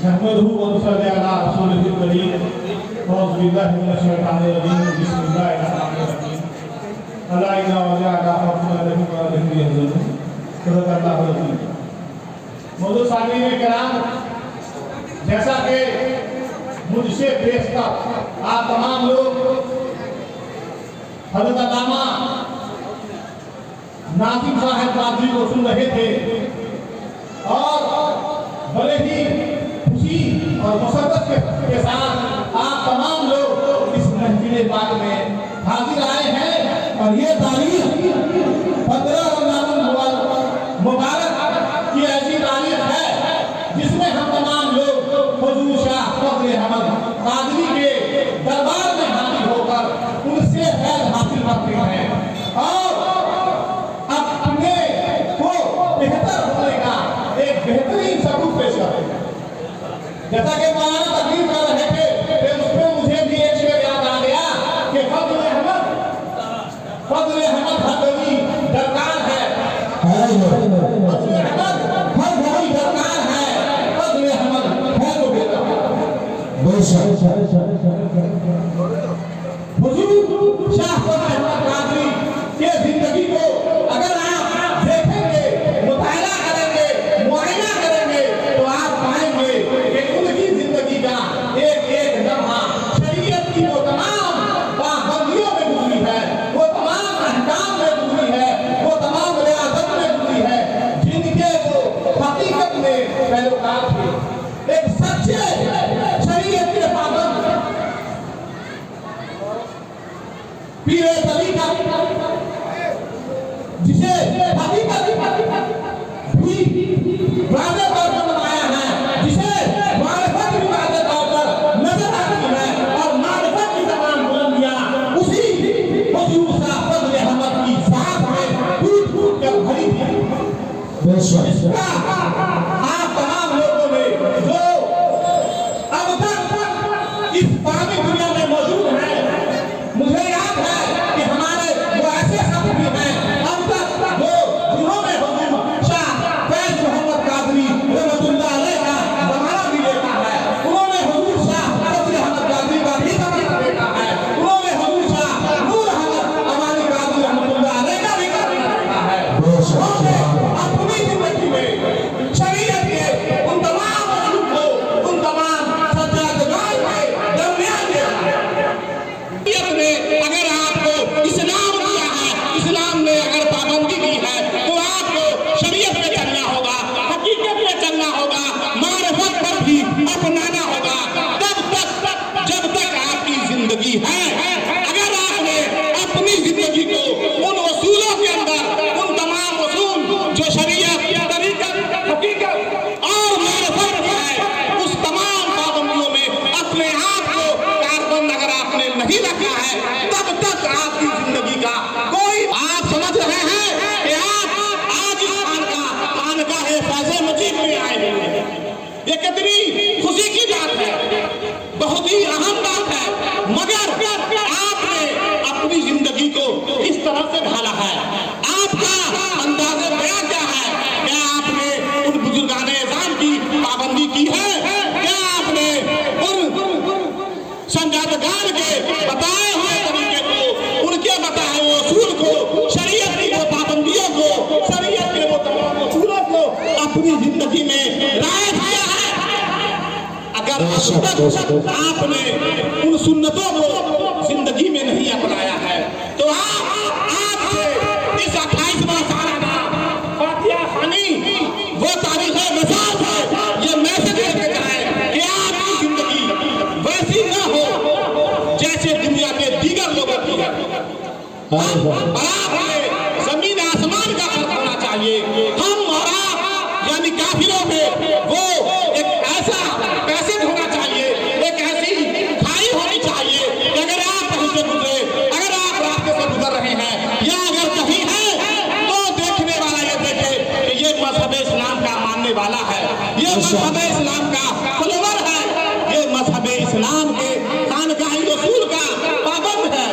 नहमदहु व नसल्ली अला रसूलिल करीम औज़ु बिल्लाहि मिनश शैतानिर रजीम बिस्मिल्लाहिर रहमानिर रहीम अला इन्ना वजअना खौफुन अलैहिम व लहुम यहज़नून सदक़ल्लाहुल अज़ीम। मौजूद सामीन किराम, जैसा कि मुझसे पेशतर आप तमाम लोग हज़रत अल्लामा नासिम साहब कादरी को सुन रहे थे और बड़े ही खुशी और मुसरत के साथ आप तमाम लोग इस महफिल पाक में हाजिर आए हैं और ये तारीख 15 रमज़ान मुबारक की ऐसी तारीख है जिसमें हम तमाम लोग हुजूर शाह फज़ल अहमद कादरी के दरबार में हाजिर होकर उनसे फैज़ हासिल करते हैं और अपने को बेहतर होने का एक बेहतरीन सबूत पेश करते हैं। जैसा कि मौलाना तकरीर कर रहे थे कि उसमें मुझे भी एक शेर याद आ गया कि फज़ल अहमद हर गली दरकार है, फज़ल अहमद हर गली दरकार है, फज़ल अहमद है तो बेहतर। हुजूर शाह फज़ल अहमद कादरी के जिंदगी को अगर आप देखेंगे, मुताला करेंगे, मुआयना करेंगे तो आप पाएंगे कि उनकी जिंदगी का एक एक लम्हा शरीयत की वो तमाम पाबंदियों में गुजरी है, वो तमाम अहकाम में गुजरी है, वो तमाम रियासत में गुजरी है जिनके वो हकीकत में पैरोकार थे। एक सच्चे शरीयत के पाबंद पीर तरीका जिसे हकीकत भी वाज़े तौर पर बताया है, जिसे मारिफत भी वाज़े तौर पर नजर आती है और मारिफत की तमाम बुलंदियां उसी हुजूर शाह फज़ल अहमद की ज़ात में टूट-टूट कर भरी थी। इसका आप तमाम लोगों ने जो अब तक इस पानी दुनिया में मौजूद है, मुझे याद है कि हमारे वो ऐसे शख्स भी हैं अब तक वो जिन्होंने हुजूर शाह फैज़ मोहम्मद कादरी रहमतुल्लाह अलैह का ज़माना भी देखा है, उन्होंने हुजूर शाह फज़ल अहमद कादरी का भी ज़माना देखा है, उन्होंने हुजूर शाह नूर अहमद अमानी कादरी रहमतुल्लाह अलैह का भी ज़माना देखा है। उन्होंने अपनी जिंदगी में शरीयत के उन तमाम उसूल को, उन तमाम सज्जादगार के दरमियान देखा है। अगर आपको इस्लाम दिया है, इस्लाम ने अगर पाबंदी दी है तो आपको शरीयत पे चलना होगा, हकीकत पे चलना होगा, मारिफत पर भी अपनाना होगा जब तक आपकी जिंदगी है। अगर आपने अपनी जिंदगी को उन उसूलों के अंदर, उन तमाम उसूल जो शरीयत, तरीक़त, हकीकत और मारिफत है, उस तमाम पाबंदियों में अपने आप को कारबंद अगर आपने नहीं रखा है, तब तक आपकी जिंदगी का कोई, आप समझ रहे हैं कि आप आज इस खानकाह फैज़ मुजीब में आए हैं, ये कितनी खुशी की बात है, बहुत ही अहम बात है, मगर आपने अपनी जिंदगी को इस तरह से ढाला है। आपका अंदाज़े बयां क्या है? क्या आपने उन बुजुर्गाने इज़ाम की पाबंदी की है? क्या आपने उन संजातगार के बताए हुए तरीके को, उनके बताए हुए उसूल को, शरीयत की वो पाबंदियों को, शरीयत के वो तमाम उसूलों को अपनी जिंदगी में राइज किया है? अगर अब तक आपने उन सुन्नतों को जिंदगी में नहीं अपनाया है तो आप आज से इस 28वां सालाना फातिहा ख़वानी वो तारीख़ मिसाल है, ये मैसेज लेके जाए कि आपकी जिंदगी वैसी न हो जैसे दुनिया के दीगर लोगों की है। आपने जमीन आसमान का फर्क होना चाहिए। हम और आप यानी काफिरों में वो एक ऐसा पैसेज होना चाहिए, एक ऐसी खाई होनी चाहिए कि अगर आप कहीं से गुजरे, अगर आप रास्ते से गुजर रहे हैं या अगर कहीं है तो देखने वाला ये देखे कि ये मजहब इस्लाम का मानने वाला है, ये मजहब इस्लाम का फॉलोवर है, ये मजहब इस्लाम के खानकाही उसूल का पाबंद है,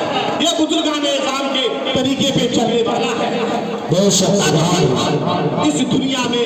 ये बुजुर्गाने इज़ाम के तरीके पे चलने वाला है। इस दुनिया में